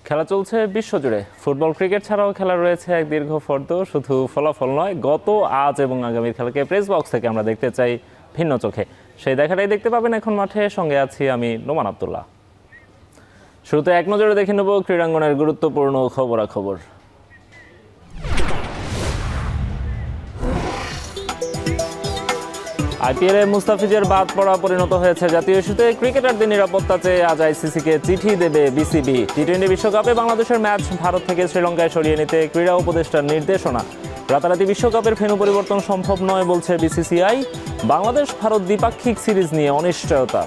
খেলা চলছে বিশ্বজুড়ে। ফুটবল ক্রিকেট ছাড়াও খেলা রয়েছে এক দীর্ঘ ফর্দ। শুধু ফলাফল নয়, গত, আজ এবং আগামীর খেলাকে প্রেস বক্স থেকে আমরা দেখতে চাই ভিন্ন চোখে। সেই দেখাটাই দেখতে পাবেন এখন মাঠে। সঙ্গে আছি আমি নোমান আব্দুল্লাহ। শুরুতে এক নজরে দেখে নেব ক্রীড়াঙ্গনের গুরুত্বপূর্ণ খবরাখবর। আইপিএলে মুস্তাফিজের বাদ পড়া পরিণত হয়েছে জাতীয় ইস্যুতে। ক্রিকেটারদের নিরাপত্তা চেয়ে আজ আইসিসিকে চিঠি দেবে বিসিবি। টি-20 বিশ্বকাপে বাংলাদেশের ম্যাচ ভারত থেকে শ্রীলঙ্কায় সরিয়ে নিতে ক্রীড়া উপদেষ্টার নির্দেশনা। রাতারাতি বিশ্বকাপের ভেন্যু পরিবর্তন সম্ভব নয় বলছে বিসিসিআই। বাংলাদেশ ভারত দ্বিপাক্ষিক সিরিজ নিয়ে অনিশ্চয়তা।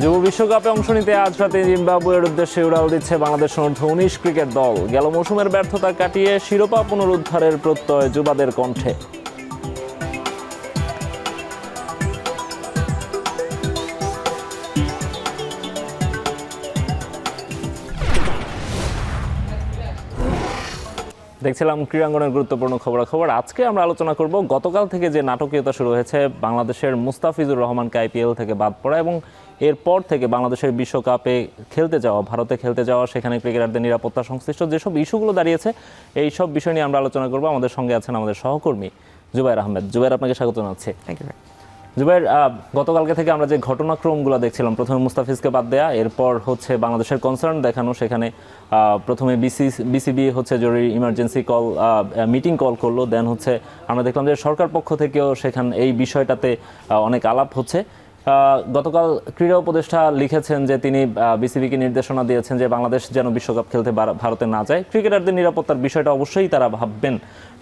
যুব বিশ্বকাপে অংশ নিতে আজ রাতে জিম্বাবুয়ের উদ্দেশ্যে উড়াল দিচ্ছে বাংলাদেশ অনূর্ধ্ব-19 ক্রিকেট দল। গেল মৌসুমের ব্যর্থতা কাটিয়ে শিরোপা পুনরুদ্ধারের প্রত্যয় যুবাদের কণ্ঠে। দেখছিলাম ক্রীড়াঙ্গনের গুরুত্বপূর্ণ খবরাখবর। আজকে আমরা আলোচনা করব গতকাল থেকে যে নাটকীয়তা শুরু হয়েছে বাংলাদেশের মুস্তাফিজুর রহমানকে আইপিএল থেকে বাদ পড়া এবং এরপর থেকে বাংলাদেশের বিশ্বকাপে খেলতে যাওয়া, ভারতে খেলতে যাওয়া, সেখানে ক্রিকেটারদের নিরাপত্তা সংশ্লিষ্ট যেসব ইস্যুগুলো দাঁড়িয়েছে এই সব বিষয় নিয়ে আমরা আলোচনা করব। আমাদের সঙ্গে আছেন আমাদের সহকর্মী জুবায়ের আহমেদ। জুবায়ের, আপনাকে স্বাগত জানাচ্ছি। Thank you. জুবায়ের, গতকালকে থেকে আমরা যে ঘটনাক্রমগুলো দেখছিলাম, প্রথমে মুস্তাফিজকে বাদ দেয়া, এরপর হচ্ছে বাংলাদেশের কনসার্ন দেখানো, সেখানে প্রথমে বিসিবি হচ্ছে জরুরি ইমার্জেন্সি মিটিং কল করলো, দেন হচ্ছে আমরা দেখলাম যে সরকার পক্ষ থেকেও সেখানে এই বিষয়টাতে অনেক আলাপ হচ্ছে। গতকাল ক্রীড়া উপদেষ্টা লিখেছেন যে তিনি বিসিবিকে নির্দেশনা দিয়েছেন যে বাংলাদেশ যেন বিশ্বকাপ খেলতে ভারতে না যায়। ক্রিকেটারদের নিরাপত্তার বিষয়টা অবশ্যই তারা ভাববেন,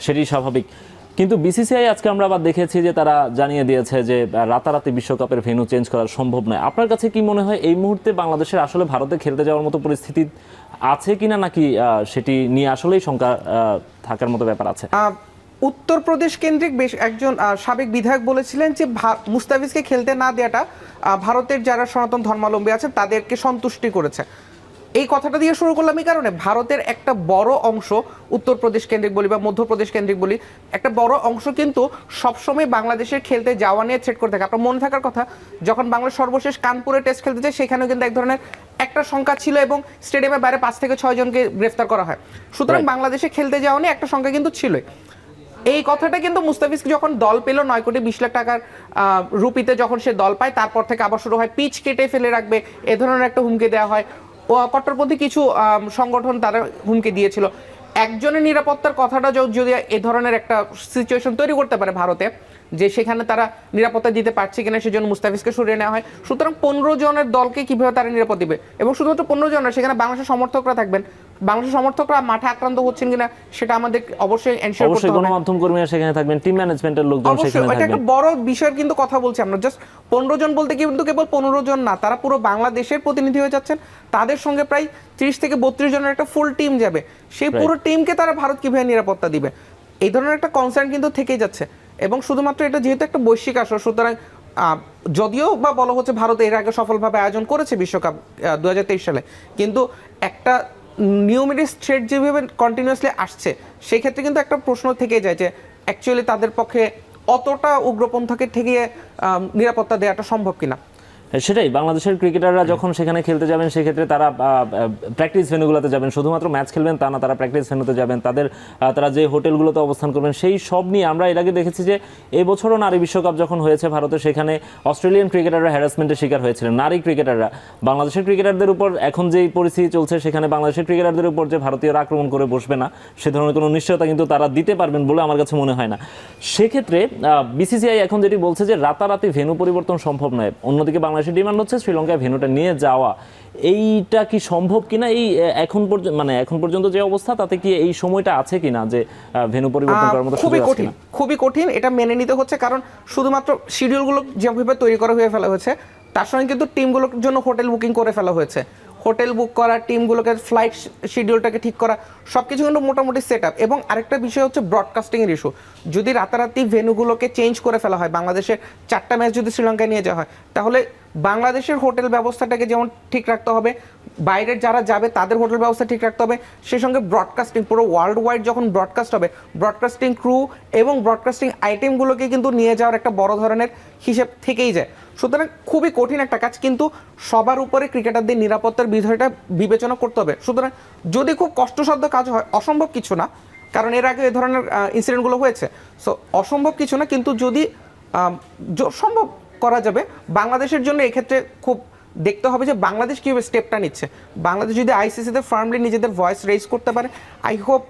সেটি স্বাভাবিক। কিন্তু বিসিসিআই আজকে আমরা আবার দেখেছি যে তারা জানিয়ে দিয়েছে যে রাতারাতি বিশ্বকাপের ভেন্যু চেঞ্জ করা সম্ভব নয়। আপনার কাছে কি মনে হয় এই মুহূর্তে বাংলাদেশের আসলে ভারতে খেলতে যাওয়ার মতো পরিস্থিতি আছে কিনা, নাকি সেটি নিয়ে আসলেই শঙ্কা থাকার মতো ব্যাপার আছে? উত্তরপ্রদেশ কেন্দ্রিক বেশ একজন সাবেক বিধায়ক বলেছিলেন যে মুস্তাফিজকে খেলতে না দেওয়াটা ভারতের যারা সনাতন ধর্মাবলম্বী আছেন তাদেরকে সন্তুষ্টি করেছে। এই কথাটা দিয়ে শুরু করলাম এই কারণে, ভারতের একটা বড় অংশ, উত্তরপ্রদেশ কেন্দ্রিক বলি বা মধ্যপ্রদেশ কেন্দ্রিক বলি, একটা বড় অংশ কিন্তু সবসময় বাংলাদেশের খেলতে যাওয়া নিয়ে থ্রেট করে থাকে। আপনার মনে থাকার কথা, যখন বাংলাদেশ সর্বশেষ কানপুরে টেস্ট খেলতে যায় সেখানেও কিন্তু এক ধরনের একটা সংখ্যা ছিল এবং স্টেডিয়ামের বাইরে 5 থেকে 6 জনকে গ্রেফতার করা হয়। সুতরাং বাংলাদেশে খেলতে যাওয়া নিয়ে একটা সংখ্যা কিন্তু ছিলই। এই কথাটা কিন্তু মুস্তাফিজ যখন দল পেল 9 কোটি 20 লাখ টাকার রুপিতে, যখন সে দল পায় তারপর থেকে আবার শুরু হয় পিচ কেটে ফেলে রাখবে, এ ধরনের একটা হুমকি দেওয়া হয়। ও কট্টরপন্থী কিছু সংগঠন তারা হুমকি দিয়েছিল। একজনের নিরাপত্তার কথাটা যদি এ ধরনের একটা সিচুয়েশন তৈরি করতে পারে ভারতে, যে সেখানে তারা নিরাপত্তা দিতে পারছে কিনা সেজন্য মুস্তাফিজকে সরিয়ে নেওয়া হয়। সুতরাং 15 জনের দলকে কিভাবে তারা নিরাপত্তা দিবে, এবং শুধুমাত্র 15 জনের, সেখানে বাংলাদেশের সমর্থকরা থাকবেন। বাংলাদেশের সমর্থকরা মাঠে আক্রান্ত হচ্ছেন কিনা সেটা আমাদের অবশ্যই এনশিওর করতে হবে। গণমাধ্যম কর্মীরা সেখানে থাকবেন, টিম ম্যানেজমেন্টের লোকজন সেখানে থাকবেন। এটা একটা বড় বিষয়ের কিন্তু কথা বলছি আমরা। জাস্ট 15 জন বলতে কিন্তু কেবল 15 জন না, তারা পুরো বাংলাদেশের প্রতিনিধি হয়ে যাচ্ছেন। তাদের সঙ্গে প্রায় 30 থেকে 32 জনের একটা ফুল টিম যাবে। সেই পুরো টিমকে তারা ভারত কিভাবে নিরাপত্তা দিবে, এই ধরনের একটা কনসার্ন কিন্তু থেকেই যাচ্ছে। এবং শুধুমাত্র এটা যেহেতু একটা বৈশ্বিক আসর, সুতরাং যদিও বা বলা হচ্ছে ভারত এর আগে সফলভাবে আয়োজন করেছে বিশ্বকাপ 2023 সালে, কিন্তু একটা নিউমেরিক থ্রেট যেভাবে কন্টিনিউয়াসলি আসছে, সেই ক্ষেত্রে কিন্তু একটা প্রশ্ন থেকেই যায় যে অ্যাকচুয়ালি তাদের পক্ষে অতটা উগ্রপন্থাকে ঠেকিয়ে নিরাপত্তা দেওয়াটা সম্ভব কিনা। সেটাই, বাংলাদেশের ক্রিকেটাররা যখন সেখানে খেলতে যাবেন সেক্ষেত্রে তারা প্র্যাকটিস ভেন্যুগুলোতে যাবেন, শুধুমাত্র ম্যাচ খেলবেন তা না, তারা প্র্যাকটিস ভেন্যুতে যাবেন, তারা যে হোটেলগুলোতে অবস্থান করবেন সেই সব নিয়ে আমরা এর আগে দেখেছি যে এবছরও নারী বিশ্বকাপ যখন হয়েছে ভারতে, সেখানে অস্ট্রেলিয়ান ক্রিকেটাররা হ্যারাসমেন্টের শিকার হয়েছিলেন, নারী ক্রিকেটাররা। বাংলাদেশের ক্রিকেটারদের উপর এখন যেই পরিস্থিতি চলছে সেখানে বাংলাদেশের ক্রিকেটারদের উপর যে ভারতীয়রা আক্রমণ করে বসবে না সে ধরনের কোনো নিশ্চয়তা কিন্তু তারা দিতে পারবেন বলে আমার কাছে মনে হয় না। সেক্ষেত্রে বিসিসিআই এখন যেটি বলছে যে রাতারাতি ভেন্যু পরিবর্তন সম্ভব নয়। অন্যদিকে বাংলাদেশের ডিমান্ড হচ্ছে শ্রীলঙ্কায় ভেন্যুটা নিয়ে যাওয়া। এইটা কি সম্ভব কিনা, এই এখন পর্যন্ত যে অবস্থা তাতে কি এই সময়টা আছে কিনা যে ভেন্যু পরিবর্তন করার মতো সুযোগ আছে কিনা? খুবই কঠিন, এটা মেনে নিতে হচ্ছে, কারণ শুধুমাত্র শিডিউলগুলো যেভাবে তৈরি করা হয়ে ফেলা হয়েছে তার সঙ্গে কিন্তু টিমগুলোর জন্য হোটেল বুকিং করে ফেলা হয়েছে। হোটেল বুক করা, টিমগুলোকে ফ্লাইট শিডিউলটাকে ঠিক করা, সব কিছু কিন্তু মোটামুটি সেট আপ। এবং আরেকটা বিষয় হচ্ছে ব্রডকাস্টিংয়ের ইস্যু। যদি রাতারাতি ভেন্যুগুলোকে চেঞ্জ করে ফেলা হয়, বাংলাদেশের 4টা ম্যাচ যদি শ্রীলঙ্কায় নিয়ে যাওয়া হয়, তাহলে বাংলাদেশের হোটেল ব্যবস্থাটাকে যেমন ঠিক রাখতে হবে, বাইরের যারা যাবে তাদের হোটেল ব্যবস্থা ঠিক রাখতে হবে, সেই সঙ্গে ব্রডকাস্টিং পুরো ওয়ার্ল্ড ওয়াইড যখন ব্রডকাস্ট হবে, ব্রডকাস্টিং ক্রু এবং ব্রডকাস্টিং আইটেমগুলোকে কিন্তু নিয়ে যাওয়ার একটা বড় ধরনের হিসেব থেকেই যায়। সুতরাং খুবই কঠিন একটা কাজ, কিন্তু সবার উপরে ক্রিকেটারদের নিরাপত্তার বিষয়টা বিবেচনা করতে হবে। সুতরাং যদি খুব কষ্টসাধ্য কাজ হয়, অসম্ভব কিছু না, কারণ এর আগে এ ধরনের ইনসিডেন্টগুলো হয়েছে। সো অসম্ভব কিছু না, কিন্তু যদি সম্ভব করা যাবে, বাংলাদেশের জন্য এক্ষেত্রে খুব দেখতে হবে যে বাংলাদেশ কীভাবে স্টেপটা নিচ্ছে। বাংলাদেশ যদি আইসিসিতে ফার্মলি নিজেদের ভয়েস রেজ করতে পারে, আই হোপ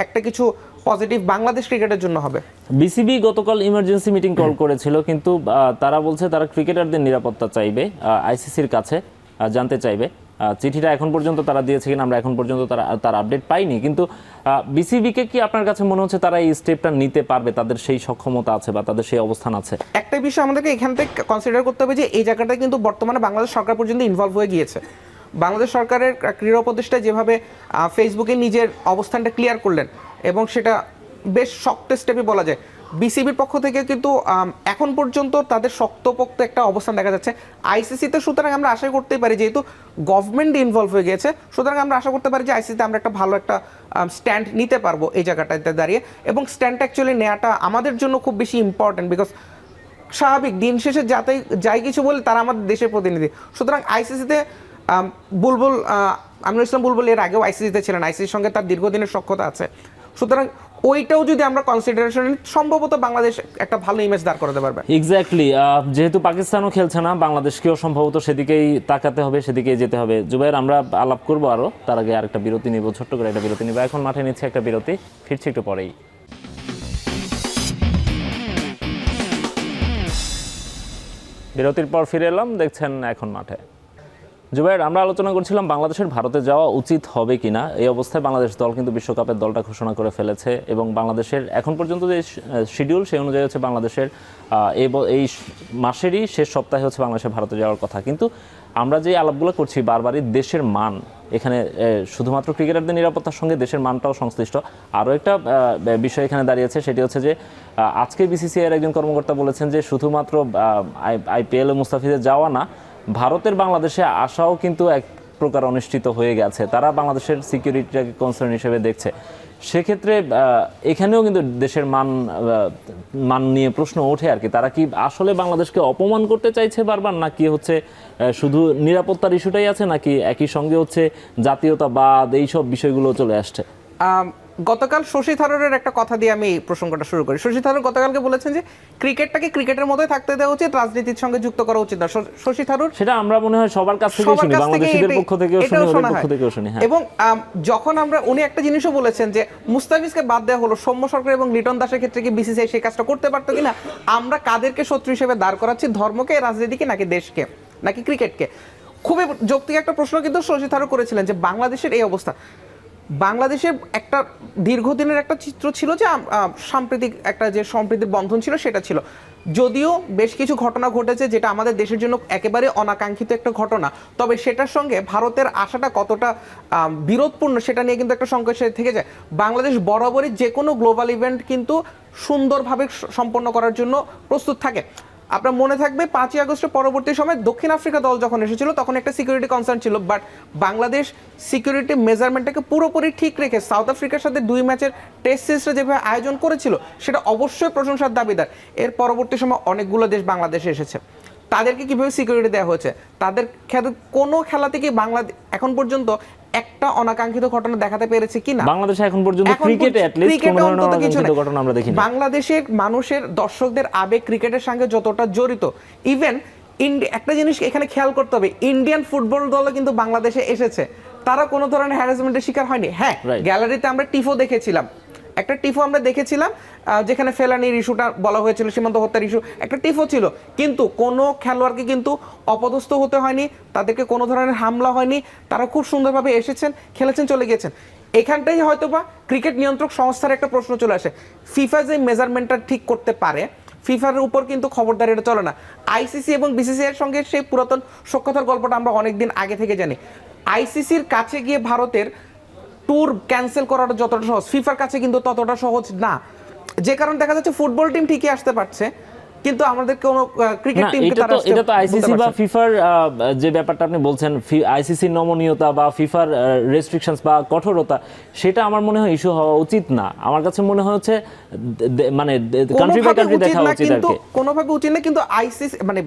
একটা কিছু পজিটিভ বাংলাদেশ ক্রিকেটের জন্য হবে। বিসিবি গতকাল ইমার্জেন্সি মিটিং কল করেছিল, কিন্তু তারা বলছে তারা ক্রিকেটারদের নিরাপত্তা চাইবে, আইসিসির কাছে জানতে চাইবে। চিঠিটা এখন পর্যন্ত তারা দিয়েছে কিনা আমরা এখন পর্যন্ত তার আপডেট পাইনি, কিন্তু বিসিবিকে কি আপনার কাছে মনে হচ্ছে তারা এই স্টেপটা নিতে পারবে, তাদের সেই সক্ষমতা আছে বা তাদের সেই অবস্থান আছে? একটা বিষয় আমাদেরকে এখান থেকে কনসিডার করতে হবে যে এই জায়গাটা কিন্তু বর্তমানে বাংলাদেশ সরকার পর্যন্ত ইনভলভ হয়ে গিয়েছে। বাংলাদেশ সরকারের ক্রীড়া উপদেষ্টা যেভাবে ফেসবুকে নিজের অবস্থানটা ক্লিয়ার করলেন, এবং সেটা বেশ শক্ত স্টেপে বলা যায়। বিসিবির পক্ষ থেকে কিন্তু এখন পর্যন্ত তাদের শক্তপোক্ত একটা অবস্থান দেখা যাচ্ছে আইসিসিতে। সুতরাং আমরা আশা করতেই পারি, যেহেতু গভর্নমেন্ট ইনভলভ হয়ে গিয়েছে, সুতরাং আমরা আশা করতে পারি যে আইসিসিতে আমরা একটা ভালো একটা স্ট্যান্ড নিতে পারবো এই জায়গাটাতে দাঁড়িয়ে। এবং স্ট্যান্ডটা অ্যাকচুয়ালি নেওয়াটা আমাদের জন্য খুব বেশি ইম্পর্টেন্ট, বিকজ স্বাভাবিক দিন শেষে যাই কিছু বলে তারা আমাদের দেশের প্রতিনিধি। সুতরাং আইসিসিতে বুলবুল আমিনুল ইসলাম বুলবুল এর আগেও আইসিসিতে ছিলেন, আইসিসির সঙ্গে তার দীর্ঘদিনের সখ্যতা আছে। সুতরাং ওইটাও যদি আমরা কনসিডারেশন নিই, সম্ভবত বাংলাদেশ একটা ভালো ইমেজ দাঁড় করাতে পারবে। এক্স্যাক্টলি, যেহেতু পাকিস্তানও খেলছে না, বাংলাদেশকেও সম্ভবত সেদিকেই তাকাতে হবে, সেদিকেই যেতে হবে। জুবাইর, আমরা আলাপ করবো আরও, তার আগে আরেকটা বিরতি নিব, ছোট্ট করে একটা বিরতি নিব। এখন মাঠে নিচ্ছে একটা বিরতি, ফিরছি একটু পরেই। বিরতির পর ফিরে এলাম, দেখছেন এখন মাঠে। জুবাইর, আমরা আলোচনা করছিলাম বাংলাদেশের ভারতে যাওয়া উচিত হবে কিনা। এই অবস্থায় বাংলাদেশ দল কিন্তু বিশ্বকাপের দলটা ঘোষণা করে ফেলেছে, এবং বাংলাদেশের এখন পর্যন্ত যে শিডিউল সেই অনুযায়ী হচ্ছে বাংলাদেশের এই মাসেরই শেষ সপ্তাহে হচ্ছে বাংলাদেশের ভারতে যাওয়ার কথা। কিন্তু আমরা যে আলাপগুলো করছি বারবারই দেশের মান, এখানে শুধুমাত্র ক্রিকেটারদের নিরাপত্তার সঙ্গে দেশের মানটাও সংশ্লিষ্ট। আরও একটা বিষয় এখানে দাঁড়িয়েছে, সেটি হচ্ছে যে আজকে বিসিসিআইয়ের একজন কর্মকর্তা বলেছেন যে শুধুমাত্র আইপিএল ও মুস্তাফিজের যাওয়া না, ভারতের বাংলাদেশে আসাও কিন্তু এক প্রকার অনুষ্ঠিত হয়ে গেছে। তারা বাংলাদেশের সিকিউরিটিটাকে কনসার্ন হিসেবে দেখছে। সেক্ষেত্রে এখানেও কিন্তু দেশের মান নিয়ে প্রশ্ন ওঠে আর কি। তারা কি আসলে বাংলাদেশকে অপমান করতে চাইছে বারবার, নাকি হচ্ছে শুধু নিরাপত্তার ইস্যুটাই আছে, নাকি একই সঙ্গে হচ্ছে জাতীয়তাবাদ এইসব বিষয়গুলো চলে আসছে? গতকাল শশী থারুরের একটা কথা দিয়ে আমি এই প্রসঙ্গটা শুরু করি। শশী থারুর গতকালকে বলেছেন যে ক্রিকেটটাকে ক্রিকেটের মতোই থাকতে দেওয়া উচিত, রাজনীতির সঙ্গে যুক্ত করা উচিত না। শশী থারুর সেটা আমরা মনে হয় সবার কাছ থেকে শুনি, বাংলাদেশীদের পক্ষ থেকেও শুনি, ওদের পক্ষ থেকেও শুনি। হ্যাঁ, এবং যখন উনি একটা জিনিসও বলেছেন যে মুস্তাফিজকে বাদ দেওয়া হলো, সৌম্য সরকার এবং লিটন দাসের ক্ষেত্রে কি বিসিসিআই সেই কাজটা করতে পারতো কিনা? আমরা কাদেরকে শত্রু হিসেবে দাঁড় করাচ্ছি, ধর্মকে, রাজনীতিকে, নাকি দেশকে, নাকি ক্রিকেটকে? খুবই যৌক্তিক একটা প্রশ্ন কিন্তু শশী থারুর করেছিলেন যে বাংলাদেশের এই অবস্থা। বাংলাদেশের একটা দীর্ঘদিনের একটা চিত্র ছিল যে সাম্প্রতিক একটা যে সম্প্রীতির বন্ধন ছিল সেটা ছিল, যদিও বেশ কিছু ঘটনা ঘটেছে যেটা আমাদের দেশের জন্য একেবারে অনাকাঙ্ক্ষিত একটা ঘটনা, তবে সেটার সঙ্গে ভারতের আশাটা কতটা বিরোধপূর্ণ সেটা নিয়ে কিন্তু একটা সংকট থেকে যায়। বাংলাদেশ বরাবরই যে কোনো গ্লোবাল ইভেন্ট কিন্তু সুন্দরভাবে সম্পন্ন করার জন্য প্রস্তুত থাকে। আপনার মনে থাকবে 5ই আগস্টের পরবর্তী সময় দক্ষিণ আফ্রিকা দল যখন এসেছিল তখন একটা সিকিউরিটি কনসার্ন ছিল, বাট বাংলাদেশ সিকিউরিটি মেজারমেন্টটাকে পুরোপুরি ঠিক রেখে সাউথ আফ্রিকার সাথে 2 ম্যাচের টেস্ট সিরিজটা যেভাবে আয়োজন করেছিল সেটা অবশ্যই প্রশংসার দাবিদার। এর পরবর্তী সময় অনেকগুলো দেশ বাংলাদেশে এসেছে, তাদেরকে কিভাবে সিকিউরিটি দেওয়া হয়েছে, তাদের কোনো খেলা থেকে বাংলাদেশ এখন পর্যন্ত একটা অনাকাঙ্ক্ষিত ঘটনা দেখাতে পেরেছে কিনা? বাংলাদেশে এখন পর্যন্ত ক্রিকেটে অ্যাট লিস্ট কোনো ধরনের অনাকাঙ্ক্ষিত ঘটনা আমরা দেখিনি। বাংলাদেশের মানুষের, দর্শকদের আবেগ ক্রিকেটের সঙ্গে যতটা জড়িত, ইভেন একটা জিনিস এখানে খেয়াল করতে হবে, ইন্ডিয়ান ফুটবল দলও কিন্তু বাংলাদেশে এসেছে, তারা কোনো ধরনের হ্যারাসমেন্টের শিকার হয়নি। হ্যাঁ, গ্যালারিতে আমরা টিফো দেখেছিলাম, একটা টিফো আমরা দেখেছিলাম যেখানে ফেলানির ইস্যুটা বলা হয়েছিল, সীমান্ত হত্যার ইস্যু, একটা টিফো ছিল, কিন্তু কোনো খেলোয়াড়কে কিন্তু অপদস্থ হতে হয়নি, তাদেরকে কোনো ধরনের হামলা হয়নি, তারা খুব সুন্দরভাবে এসেছেন, খেলেছেন, চলে গেছেন। এখানটাই হয়তোবা ক্রিকেট নিয়ন্ত্রক সংস্থার একটা প্রশ্ন চলে আসে, ফিফা যে মেজারমেন্টটা ঠিক করতে পারে, ফিফার উপর কিন্তু খবরদারি এটা চলে না। আইসিসি এবং বিসিসিআই এর সঙ্গে সেই পুরাতন সখ্যতার গল্পটা আমরা অনেকদিন আগে থেকে জানি। আইসিসির কাছে গিয়ে ভারতের ট্যুর ক্যান্সেল করাটা যতটা সহজ, ফিফার কাছে কিন্তু ততটা সহজ না। যে কারণে দেখা যাচ্ছে ফুটবল টিম ঠিকই আসতে পারছে, কিন্তু আমাদের কোনো ক্রিকেট টিমকে তারা এটা তো আইসিসি বা ফিফার যে ব্যাপারটা আপনি বলছেন, আইসিসির নমনীয়তা বা ফিফার রেস্ট্রিকশনস বা কঠোরতা, সেটা আমার মনে হয় ইস্যু হওয়া উচিত না। আমার কাছে মনে হয় হচ্ছে মানে কান্ট্রি বাই কান্ট্রি দেখা উচিত আর কি। কোনোভাবে উচিত না, কিন্তু আইসিসি মানে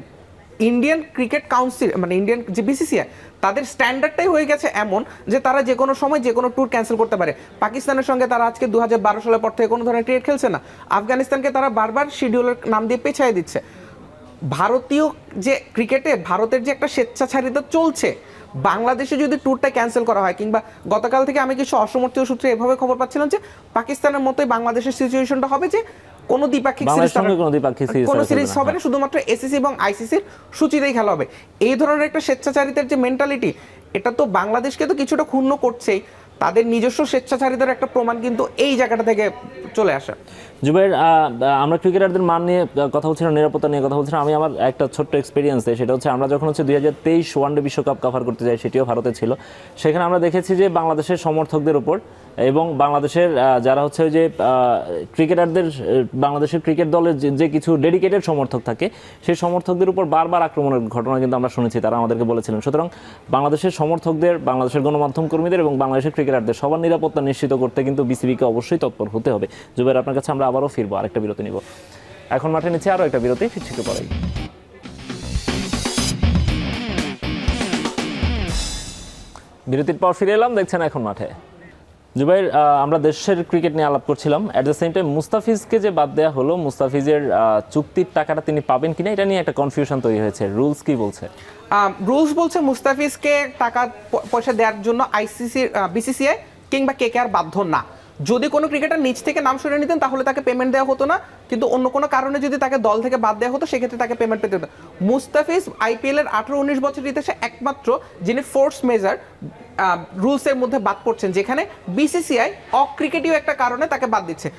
ইন্ডিয়ান ক্রিকেট কাউন্সিল, মানে ইন্ডিয়ান যে বিসিসিআই, তাদের স্ট্যান্ডার্ডটাই হয়ে গেছে এমন যে তারা যে কোনো সময় যে কোনো ট্যুর ক্যান্সেল করতে পারে। পাকিস্তানের সঙ্গে তারা আজকে 2012 সালের পর থেকে কোনো ধরনের ক্রিকেট খেলছে না। আফগানিস্তানকে তারা বারবার শিডিউলের নাম দিয়ে পেছায় দিচ্ছে। ভারতীয় যে ক্রিকেটে ভারতের যে একটা স্বেচ্ছাচারিতা চলছে, বাংলাদেশে যদি ট্যুরটা ক্যান্সেল করা হয়, কিংবা গতকাল থেকে আমি কিছু অসমর্থীয় সূত্রে এভাবে খবর পাচ্ছিলাম যে পাকিস্তানের মতোই বাংলাদেশের সিচুয়েশনটা হবে যে কোনো দ্বিপাক্ষিক সিরিজ হবে না, শুধুমাত্র এসিসি এবং আইসিসির সূচিতেই খেলা হবে। এই ধরনের একটা স্বেচ্ছাচারিতার যে মেন্টালিটি, এটা তো বাংলাদেশকে তো কিছুটা ক্ষুণ্ণ করছেই। তাদের নিজস্ব স্বেচ্ছাচারিতার একটা প্রমাণ কিন্তু এই জায়গাটা থেকে চলে আসে। জুবাইর, আমরা ক্রিকেটারদের মান নিয়ে কথা বলছিলাম, নিরাপত্তা নিয়ে কথা বলছিলাম। আমি আমার একটা ছোট্ট এক্সপিরিয়েন্স দেয়, সেটা হচ্ছে আমরা যখন 2023 ওয়ানডে বিশ্বকাপ কভার করতে যাই, সেটিও ভারতে ছিল। সেখানে আমরা দেখেছি যে বাংলাদেশের সমর্থকদের উপর এবং বাংলাদেশের যারা হচ্ছে ওই যে ক্রিকেটারদের, বাংলাদেশের ক্রিকেট দলের যে কিছু ডেডিকেটেড সমর্থক থাকে, সেই সমর্থকদের উপর বারবার আক্রমণের ঘটনা কিন্তু আমরা শুনেছি, তারা আমাদেরকে বলেছিলেন। সুতরাং বাংলাদেশের সমর্থকদের, বাংলাদেশের গণমাধ্যম কর্মীদের এবং বাংলাদেশের ক্রিকেটারদের সবার নিরাপত্তা নিশ্চিত করতে কিন্তু বিসিবিকে অবশ্যই তৎপর হতে হবে। জুবাইর, আপনার কাছে আমরা আবারও ফিরবো, আরেকটা বিরতি নিব। এখন মাঠে নিচে আরও একটা বিরতি, ফিরছি একটু পরেই। বিরতির পর ফিরে এলাম, দেখছেন এখন মাঠে। জুবাইর, আমরা দেশের ক্রিকেট নিয়ে আলাপ করছিলাম। অ্যাট দ্য সেম টাইম মুস্তাফিজকে যে বাদ দেওয়া হলো, মুস্তাফিজের চুক্তির টাকাটা তিনি পাবেন কিনা, এটা নিয়ে একটা কনফিউশন তৈরি হয়েছে। রুলস কি বলছে? রুলস বলছে মুস্তাফিজকে টাকা পয়সা দেওয়ার জন্য বিসিসিআই কিংবা কেকেআর বাধ্য না। যদি কোনো ক্রিকেটার নিচ থেকে নাম সরিয়ে নিতেন তাহলে তাকে পেমেন্ট দেওয়া হতো না, কিন্তু অন্য কোনো কারণে যদি তাকে দল থেকে বাদ দেওয়া হতো সেক্ষেত্রে তাকে পেমেন্ট পেতে হতো। মুস্তাফিজ আইপিএল এর 18-19 বছর ইতিহাসে একমাত্র যিনি ফোর্স মেজার রুলসের মধ্যে বাদ পড়ছেন, যেখানে বিসিসিআই অক্রিকেটীয় একটা কারণে তাকে বাদ দিচ্ছে।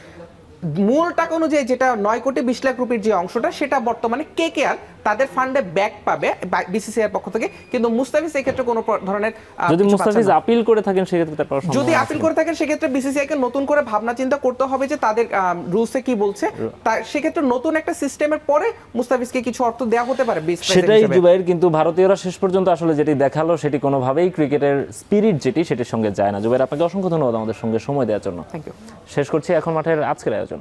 মূল টাকা অনুযায়ী যেটা 9 কোটি 20 লাখ রুপির যে অংশটা, সেটা বর্তমানে কেকেআর তাদের ফান্ডে ব্যাক পাবে বিসিসিআই এর পক্ষ থেকে, কিন্তু মুস্তাফিজ এই ক্ষেত্রে কোনো ধরনের যদি মুস্তাফিজ আপিল করে থাকেন সেক্ষেত্রে তার যদি আপিল করে থাকেন সেক্ষেত্রে বিসিসিআই কে নতুন করে ভাবনা চিন্তা করতে হবে যে তাদের রুলসে কি বলছে। সেক্ষেত্রে নতুন একটা সিস্টেমের পরে মুস্তাফিজকে কিছু অর্থ দেওয়া হতে পারে। সেটাই জুবাইর, কিন্তু ভারতীয়রা শেষ পর্যন্ত আসলে যেটি দেখালো সেটি কোনোভাবেই ক্রিকেটের স্পিরিট যেটি সেটির সঙ্গে যায় না। জুবাইর, আপনাকে অসংখ্য ধন্যবাদ আমাদের সঙ্গে সময় দেওয়ার জন্য। Thank you. শেষ করছি এখন মাঠের আজকের আয়োজন।